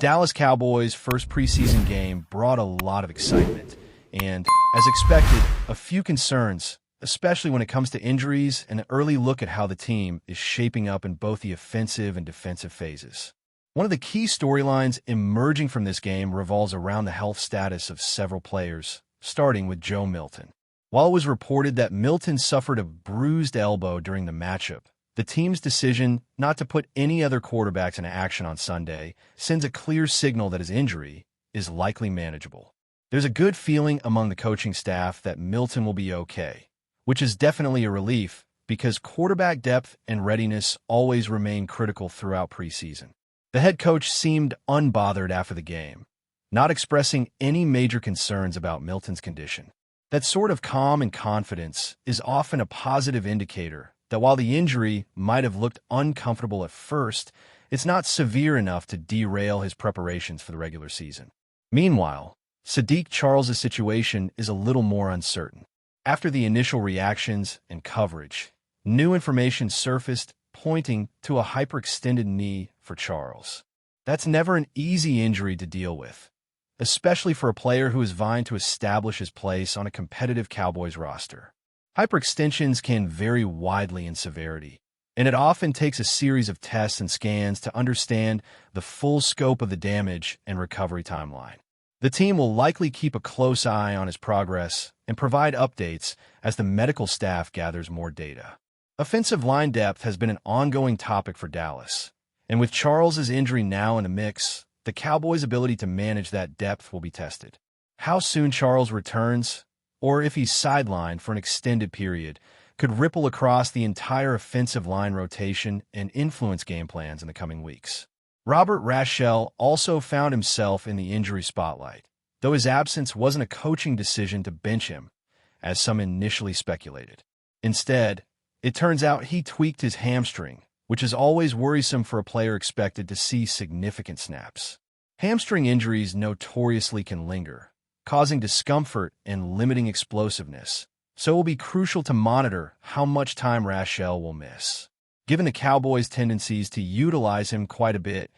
Dallas Cowboys' first preseason game brought a lot of excitement, and, as expected, a few concerns, especially when it comes to injuries and an early look at how the team is shaping up in both the offensive and defensive phases. One of the key storylines emerging from this game revolves around the health status of several players, starting with Joe Milton. While it was reported that Milton suffered a bruised elbow during the matchup, the team's decision not to put any other quarterbacks into action on Sunday sends a clear signal that his injury is likely manageable. There's a good feeling among the coaching staff that Milton will be okay, which is definitely a relief because quarterback depth and readiness always remain critical throughout preseason. The head coach seemed unbothered after the game, not expressing any major concerns about Milton's condition. That sort of calm and confidence is often a positive indicator that while the injury might have looked uncomfortable at first, it's not severe enough to derail his preparations for the regular season. Meanwhile, Saahdiq Charles' situation is a little more uncertain. After the initial reactions and coverage, new information surfaced pointing to a hyperextended knee for Charles. That's never an easy injury to deal with, especially for a player who is vying to establish his place on a competitive Cowboys roster. Hyperextensions can vary widely in severity, and it often takes a series of tests and scans to understand the full scope of the damage and recovery timeline. The team will likely keep a close eye on his progress and provide updates as the medical staff gathers more data. Offensive line depth has been an ongoing topic for Dallas, and with Charles' injury now in the mix, the Cowboys' ability to manage that depth will be tested. How soon Charles returns, or if he's sidelined for an extended period, could ripple across the entire offensive line rotation and influence game plans in the coming weeks. Robert Rashel also found himself in the injury spotlight, though his absence wasn't a coaching decision to bench him, as some initially speculated. Instead, it turns out he tweaked his hamstring, which is always worrisome for a player expected to see significant snaps. Hamstring injuries notoriously can linger, causing discomfort and limiting explosiveness, so it will be crucial to monitor how much time Rashel will miss. Given the Cowboys' tendencies to utilize him quite a bit,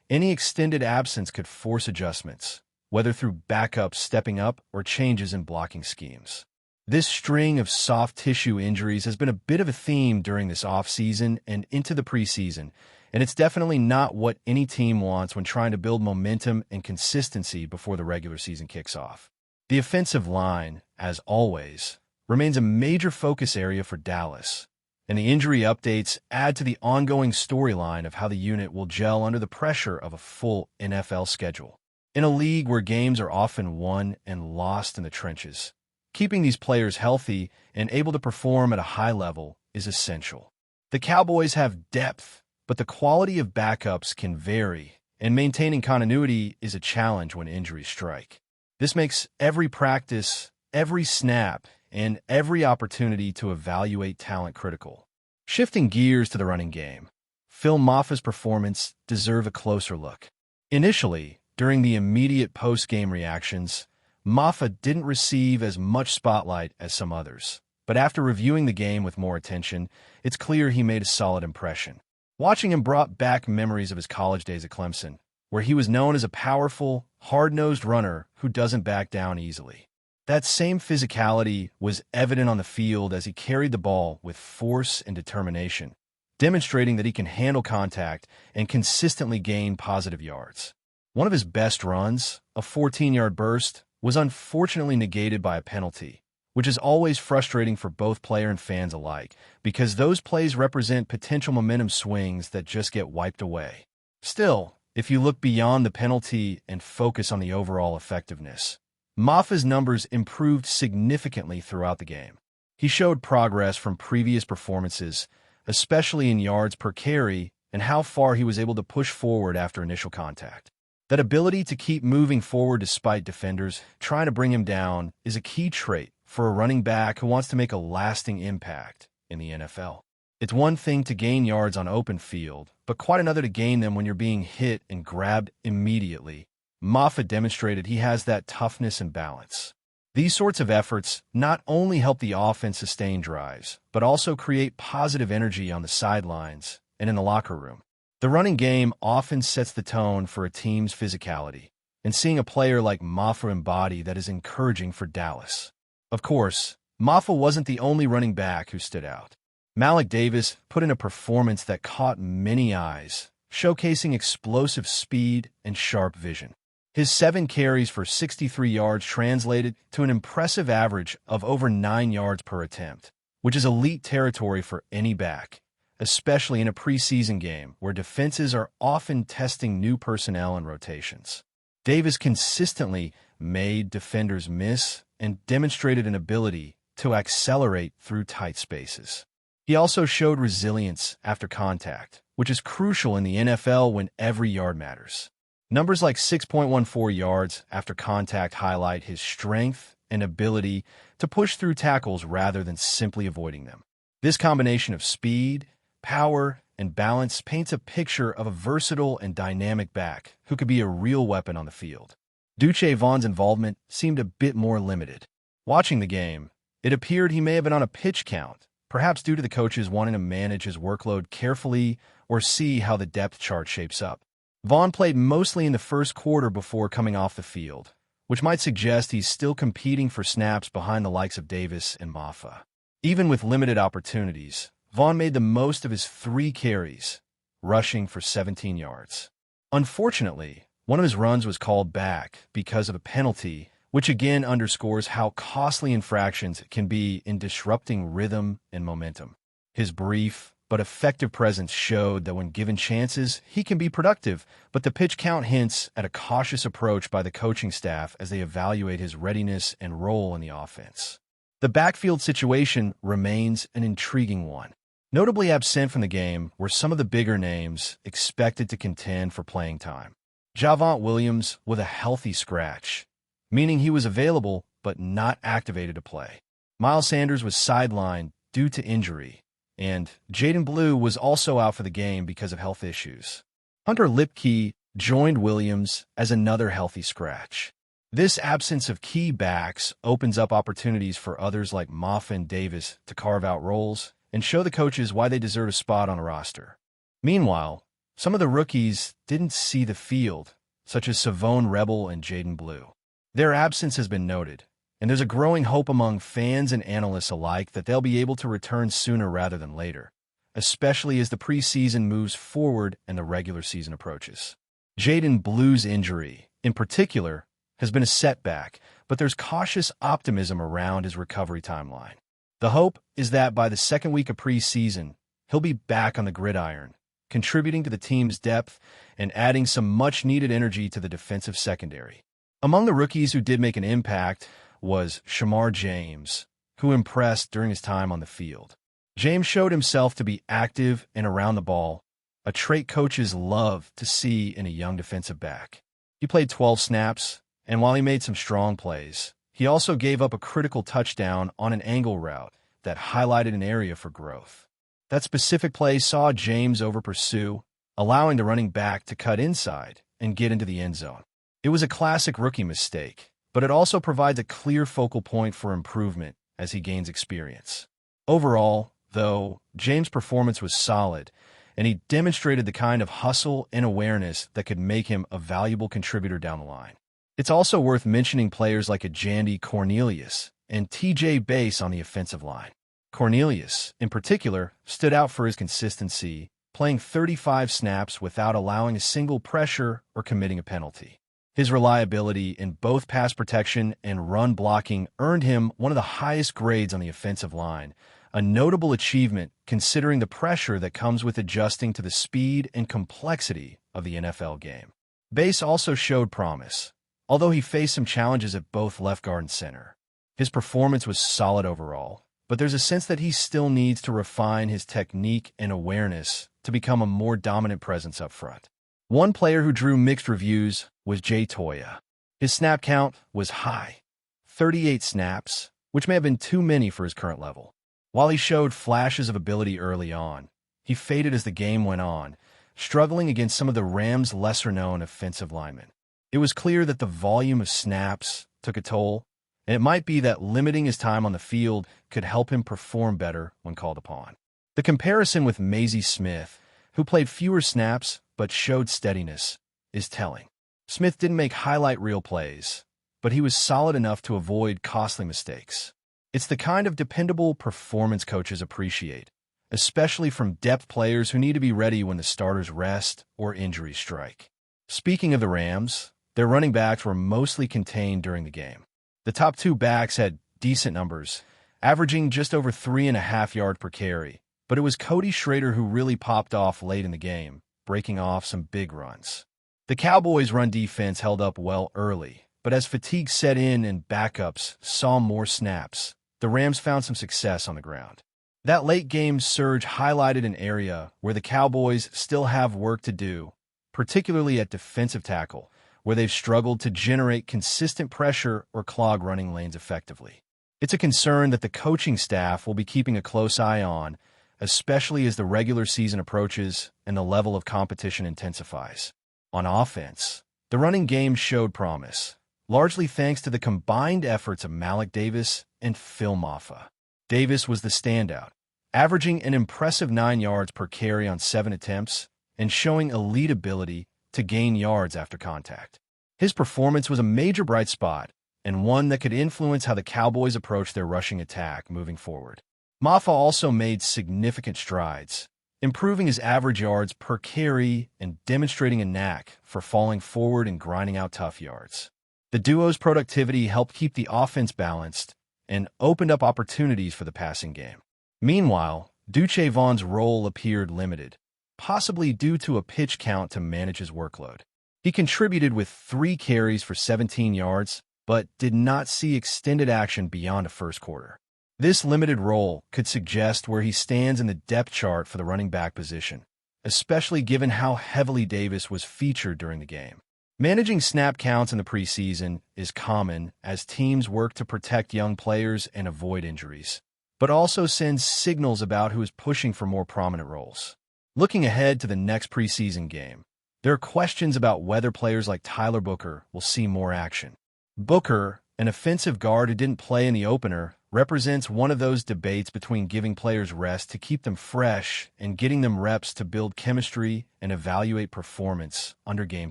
any extended absence could force adjustments, whether through backups stepping up or changes in blocking schemes. This string of soft tissue injuries has been a bit of a theme during this offseason and into the preseason, and it's definitely not what any team wants when trying to build momentum and consistency before the regular season kicks off. The offensive line, as always, remains a major focus area for Dallas, and the injury updates add to the ongoing storyline of how the unit will gel under the pressure of a full NFL schedule. In a league where games are often won and lost in the trenches, keeping these players healthy and able to perform at a high level is essential. The Cowboys have depth, but the quality of backups can vary, and maintaining continuity is a challenge when injuries strike. This makes every practice, every snap, and every opportunity to evaluate talent critical. Shifting gears to the running game, Phil Mafah's performance deserves a closer look. Initially, during the immediate post-game reactions, Mafah didn't receive as much spotlight as some others, but after reviewing the game with more attention, it's clear he made a solid impression. Watching him brought back memories of his college days at Clemson, where he was known as a powerful, hard-nosed runner who doesn't back down easily. That same physicality was evident on the field as he carried the ball with force and determination, demonstrating that he can handle contact and consistently gain positive yards. One of his best runs, a 14-yard burst, was unfortunately negated by a penalty, which is always frustrating for both player and fans alike, because those plays represent potential momentum swings that just get wiped away. Still, if you look beyond the penalty and focus on the overall effectiveness, Mafah's numbers improved significantly throughout the game. He showed progress from previous performances, especially in yards per carry and how far he was able to push forward after initial contact. That ability to keep moving forward despite defenders trying to bring him down is a key trait for a running back who wants to make a lasting impact in the NFL. It's one thing to gain yards on open field, but quite another to gain them when you're being hit and grabbed immediately. Mafah demonstrated he has that toughness and balance. These sorts of efforts not only help the offense sustain drives, but also create positive energy on the sidelines and in the locker room. The running game often sets the tone for a team's physicality, and seeing a player like Maffa embody that is encouraging for Dallas. Of course, Maffa wasn't the only running back who stood out. Malik Davis put in a performance that caught many eyes, showcasing explosive speed and sharp vision. His 7 carries for 63 yards translated to an impressive average of over 9 yards per attempt, which is elite territory for any back, especially in a preseason game where defenses are often testing new personnel and rotations. Davis consistently made defenders miss and demonstrated an ability to accelerate through tight spaces. He also showed resilience after contact, which is crucial in the NFL when every yard matters. Numbers like 6.14 yards after contact highlight his strength and ability to push through tackles rather than simply avoiding them. This combination of speed, power, and balance paints a picture of a versatile and dynamic back who could be a real weapon on the field. Duche Vaughn's involvement seemed a bit more limited. Watching the game, it appeared he may have been on a pitch count, perhaps due to the coaches wanting to manage his workload carefully or see how the depth chart shapes up. Vaughn played mostly in the first quarter before coming off the field, which might suggest he's still competing for snaps behind the likes of Davis and Maffa. Even with limited opportunities, Vaughn made the most of his 3 carries, rushing for 17 yards. Unfortunately, one of his runs was called back because of a penalty, which again underscores how costly infractions can be in disrupting rhythm and momentum. His brief but effective presence showed that when given chances, he can be productive, but the pitch count hints at a cautious approach by the coaching staff as they evaluate his readiness and role in the offense. The backfield situation remains an intriguing one. Notably absent from the game were some of the bigger names expected to contend for playing time. Javonte Williams with a healthy scratch, meaning he was available but not activated to play. Miles Sanders was sidelined due to injury, and Jaden Blue was also out for the game because of health issues. Hunter Lipke joined Williams as another healthy scratch. This absence of key backs opens up opportunities for others like Maffa and Davis to carve out roles and show the coaches why they deserve a spot on a roster. Meanwhile, some of the rookies didn't see the field, such as Savone Rebel and Jaden Blue. Their absence has been noted, and there's a growing hope among fans and analysts alike that they'll be able to return sooner rather than later, especially as the preseason moves forward and the regular season approaches. Jaden Blue's injury, in particular, has been a setback, but there's cautious optimism around his recovery timeline. The hope is that by the second week of preseason, he'll be back on the gridiron, contributing to the team's depth and adding some much-needed energy to the defensive secondary. Among the rookies who did make an impact was Shamar James, who impressed during his time on the field. James showed himself to be active and around the ball, a trait coaches love to see in a young defensive back. He played 12 snaps, and while he made some strong plays, he also gave up a critical touchdown on an angle route that highlighted an area for growth. That specific play saw James over-pursue, allowing the running back to cut inside and get into the end zone. It was a classic rookie mistake, but it also provides a clear focal point for improvement as he gains experience. Overall, though, James' performance was solid, and he demonstrated the kind of hustle and awareness that could make him a valuable contributor down the line. It's also worth mentioning players like Ajandi Cornelius and TJ Bass on the offensive line. Cornelius, in particular, stood out for his consistency, playing 35 snaps without allowing a single pressure or committing a penalty. His reliability in both pass protection and run blocking earned him one of the highest grades on the offensive line, a notable achievement considering the pressure that comes with adjusting to the speed and complexity of the NFL game. Bass also showed promise, although he faced some challenges at both left guard and center. His performance was solid overall, but there's a sense that he still needs to refine his technique and awareness to become a more dominant presence up front. One player who drew mixed reviews was Jay Toya. His snap count was high, 38 snaps, which may have been too many for his current level. While he showed flashes of ability early on, he faded as the game went on, struggling against some of the Rams' lesser-known offensive linemen. It was clear that the volume of snaps took a toll, and it might be that limiting his time on the field could help him perform better when called upon. The comparison with Maisie Smith who played fewer snaps but showed steadiness, is telling. Smith didn't make highlight reel plays, but he was solid enough to avoid costly mistakes. It's the kind of dependable performance coaches appreciate, especially from depth players who need to be ready when the starters rest or injuries strike. Speaking of the Rams, their running backs were mostly contained during the game. The top two backs had decent numbers, averaging just over 3.5 yards per carry, but it was Cody Schrader who really popped off late in the game, breaking off some big runs. The Cowboys' run defense held up well early, but as fatigue set in and backups saw more snaps, the Rams found some success on the ground. That late-game surge highlighted an area where the Cowboys still have work to do, particularly at defensive tackle, where they've struggled to generate consistent pressure or clog running lanes effectively. It's a concern that the coaching staff will be keeping a close eye on, especially as the regular season approaches and the level of competition intensifies. On offense, the running game showed promise, largely thanks to the combined efforts of Malik Davis and Phil Mafah. Davis was the standout, averaging an impressive 9 yards per carry on 7 attempts and showing elite ability to gain yards after contact. His performance was a major bright spot and one that could influence how the Cowboys approach their rushing attack moving forward. Mafah also made significant strides, improving his average yards per carry and demonstrating a knack for falling forward and grinding out tough yards. The duo's productivity helped keep the offense balanced and opened up opportunities for the passing game. Meanwhile, Duche Vaughn's role appeared limited, possibly due to a pitch count to manage his workload. He contributed with 3 carries for 17 yards, but did not see extended action beyond a first quarter. This limited role could suggest where he stands in the depth chart for the running back position, especially given how heavily Davis was featured during the game. Managing snap counts in the preseason is common as teams work to protect young players and avoid injuries, but also sends signals about who is pushing for more prominent roles. Looking ahead to the next preseason game, there are questions about whether players like Tyler Booker will see more action. Booker, an offensive guard who didn't play in the opener, represents one of those debates between giving players rest to keep them fresh and getting them reps to build chemistry and evaluate performance under game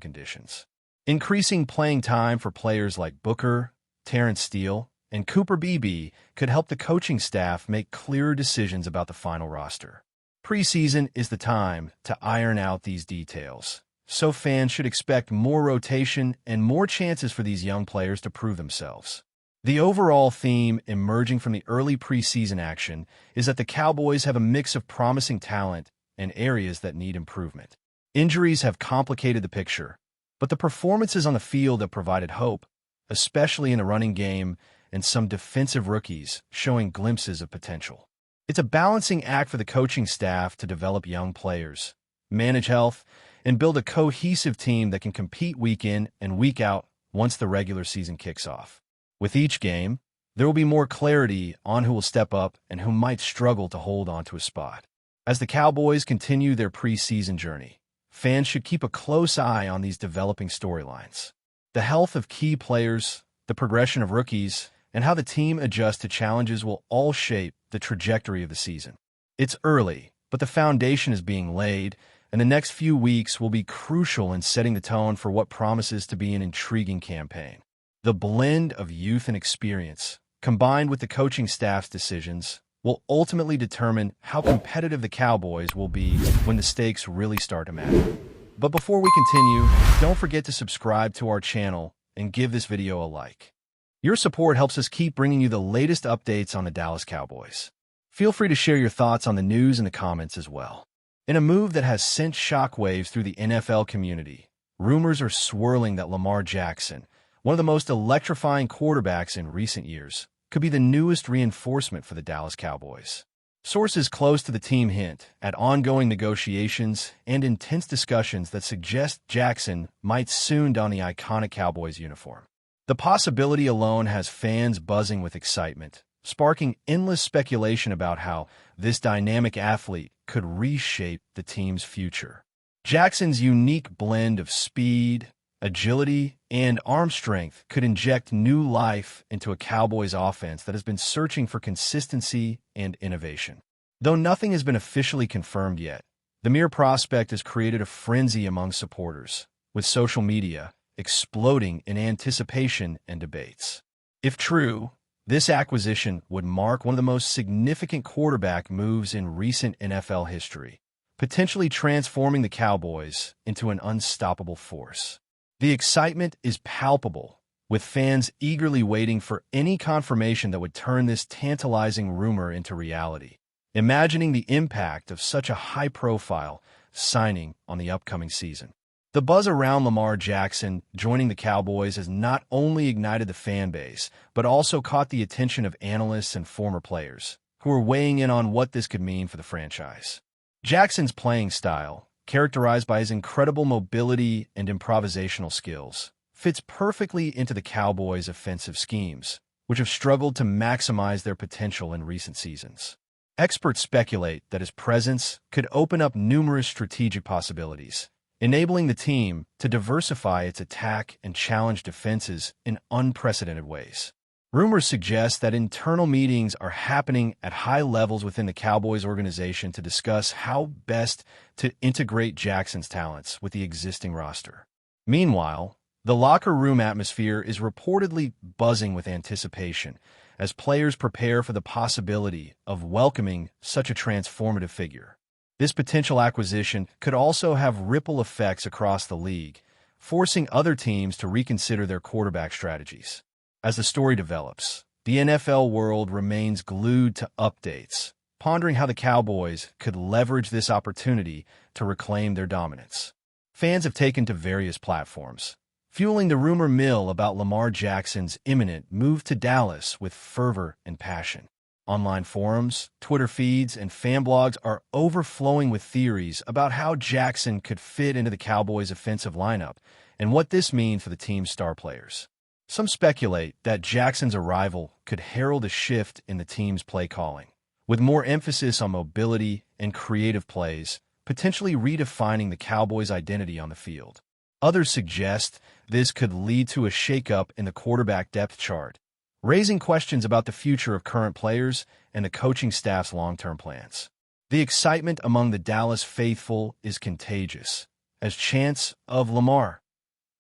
conditions. Increasing playing time for players like Booker, Terrence Steele, and Cooper Beebe could help the coaching staff make clearer decisions about the final roster. Preseason is the time to iron out these details, so fans should expect more rotation and more chances for these young players to prove themselves. The overall theme emerging from the early preseason action is that the Cowboys have a mix of promising talent and areas that need improvement. Injuries have complicated the picture, but the performances on the field have provided hope, especially in the running game and some defensive rookies showing glimpses of potential. It's a balancing act for the coaching staff to develop young players, manage health, and build a cohesive team that can compete week in and week out once the regular season kicks off. With each game, there will be more clarity on who will step up and who might struggle to hold on to a spot. As the Cowboys continue their preseason journey, fans should keep a close eye on these developing storylines. The health of key players, the progression of rookies, and how the team adjusts to challenges will all shape the trajectory of the season. It's early, but the foundation is being laid, and the next few weeks will be crucial in setting the tone for what promises to be an intriguing campaign. The blend of youth and experience, combined with the coaching staff's decisions, will ultimately determine how competitive the Cowboys will be when the stakes really start to matter. But before we continue, don't forget to subscribe to our channel and give this video a like. Your support helps us keep bringing you the latest updates on the Dallas Cowboys. Feel free to share your thoughts on the news in the comments as well. In a move that has sent shockwaves through the NFL community, rumors are swirling that Lamar Jackson, one of the most electrifying quarterbacks in recent years, could be the newest reinforcement for the Dallas Cowboys. Sources close to the team hint at ongoing negotiations and intense discussions that suggest Jackson might soon don the iconic Cowboys uniform. The possibility alone has fans buzzing with excitement, sparking endless speculation about how this dynamic athlete could reshape the team's future. Jackson's unique blend of speed, agility, and arm strength could inject new life into a Cowboys offense that has been searching for consistency and innovation. Though nothing has been officially confirmed yet, The mere prospect has created a frenzy among supporters, with social media exploding in anticipation and debates. If true, this acquisition would mark one of the most significant quarterback moves in recent NFL history, potentially transforming the Cowboys into an unstoppable force. The excitement is palpable, with fans eagerly waiting for any confirmation that would turn this tantalizing rumor into reality, imagining the impact of such a high-profile signing on the upcoming season. The buzz around Lamar Jackson joining the Cowboys has not only ignited the fan base, but also caught the attention of analysts and former players, who are weighing in on what this could mean for the franchise. Jackson's playing style, characterized by his incredible mobility and improvisational skills, fits perfectly into the Cowboys' offensive schemes, which have struggled to maximize their potential in recent seasons. Experts speculate that his presence could open up numerous strategic possibilities, enabling the team to diversify its attack and challenge defenses in unprecedented ways. Rumors suggest that internal meetings are happening at high levels within the Cowboys organization to discuss how best to integrate Jackson's talents with the existing roster. Meanwhile, the locker room atmosphere is reportedly buzzing with anticipation as players prepare for the possibility of welcoming such a transformative figure. This potential acquisition could also have ripple effects across the league, forcing other teams to reconsider their quarterback strategies. As the story develops, the NFL world remains glued to updates, pondering how the Cowboys could leverage this opportunity to reclaim their dominance. Fans have taken to various platforms, fueling the rumor mill about Lamar Jackson's imminent move to Dallas with fervor and passion. Online forums, Twitter feeds, and fan blogs are overflowing with theories about how Jackson could fit into the Cowboys' offensive lineup and what this means for the team's star players. Some speculate that Jackson's arrival could herald a shift in the team's play calling, with more emphasis on mobility and creative plays, potentially redefining the Cowboys' identity on the field. Others suggest this could lead to a shakeup in the quarterback depth chart, raising questions about the future of current players and the coaching staff's long-term plans. The excitement among the Dallas faithful is contagious, as chants of LAMAR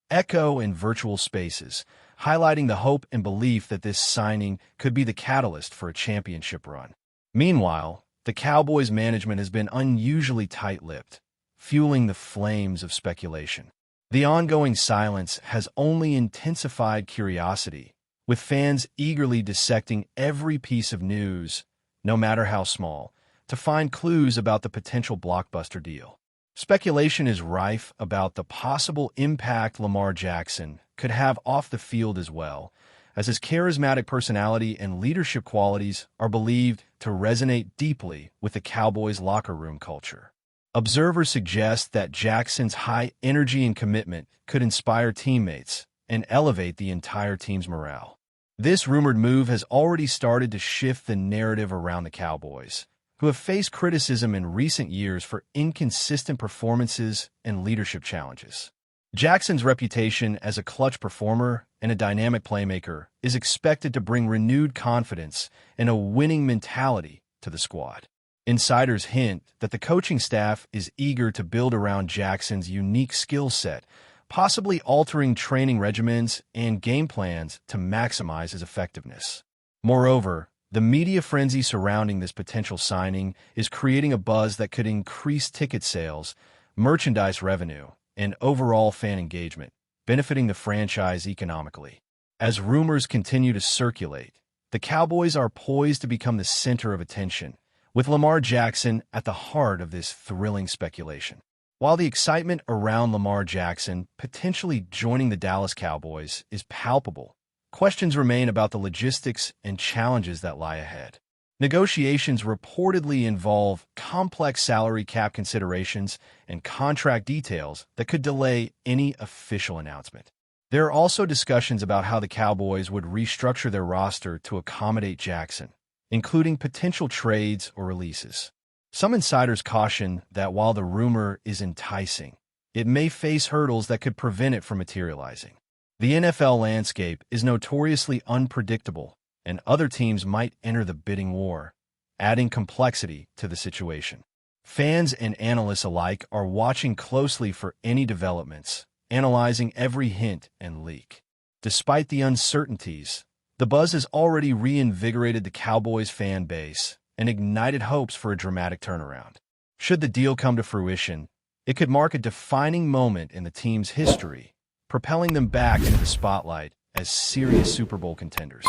echo in virtual spaces, highlighting the hope and belief that this signing could be the catalyst for a championship run. Meanwhile, the Cowboys management has been unusually tight-lipped, fueling the flames of speculation. The ongoing silence has only intensified curiosity, with fans eagerly dissecting every piece of news, no matter how small, to find clues about the potential blockbuster deal. Speculation is rife about the possible impact Lamar Jackson could have off the field as well, as his charismatic personality and leadership qualities are believed to resonate deeply with the Cowboys' locker room culture. Observers suggest that Jackson's high energy and commitment could inspire teammates and elevate the entire team's morale. This rumored move has already started to shift the narrative around the Cowboys, who have faced criticism in recent years for inconsistent performances and leadership challenges. Jackson's reputation as a clutch performer and a dynamic playmaker is expected to bring renewed confidence and a winning mentality to the squad. Insiders hint that the coaching staff is eager to build around Jackson's unique skill set, possibly altering training regimens and game plans to maximize his effectiveness. Moreover, the media frenzy surrounding this potential signing is creating a buzz that could increase ticket sales, merchandise revenue, and overall fan engagement, benefiting the franchise economically. As rumors continue to circulate, the Cowboys are poised to become the center of attention, with Lamar Jackson at the heart of this thrilling speculation. While the excitement around Lamar Jackson potentially joining the Dallas Cowboys is palpable, questions remain about the logistics and challenges that lie ahead. Negotiations reportedly involve complex salary cap considerations and contract details that could delay any official announcement. There are also discussions about how the Cowboys would restructure their roster to accommodate Jackson, including potential trades or releases. Some insiders caution that while the rumor is enticing, it may face hurdles that could prevent it from materializing. The NFL landscape is notoriously unpredictable, and other teams might enter the bidding war, adding complexity to the situation. Fans and analysts alike are watching closely for any developments, analyzing every hint and leak. Despite the uncertainties, the buzz has already reinvigorated the Cowboys fan base and ignited hopes for a dramatic turnaround. Should the deal come to fruition, it could mark a defining moment in the team's history, propelling them back into the spotlight as serious Super Bowl contenders.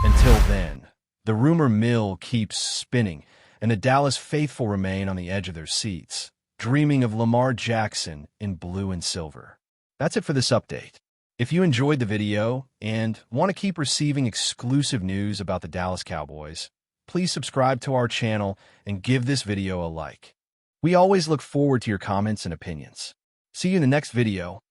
Until then, the rumor mill keeps spinning, and the Dallas faithful remain on the edge of their seats, dreaming of Lamar Jackson in blue and silver. That's it for this update. If you enjoyed the video and want to keep receiving exclusive news about the Dallas Cowboys, please subscribe to our channel and give this video a like. We always look forward to your comments and opinions. See you in the next video.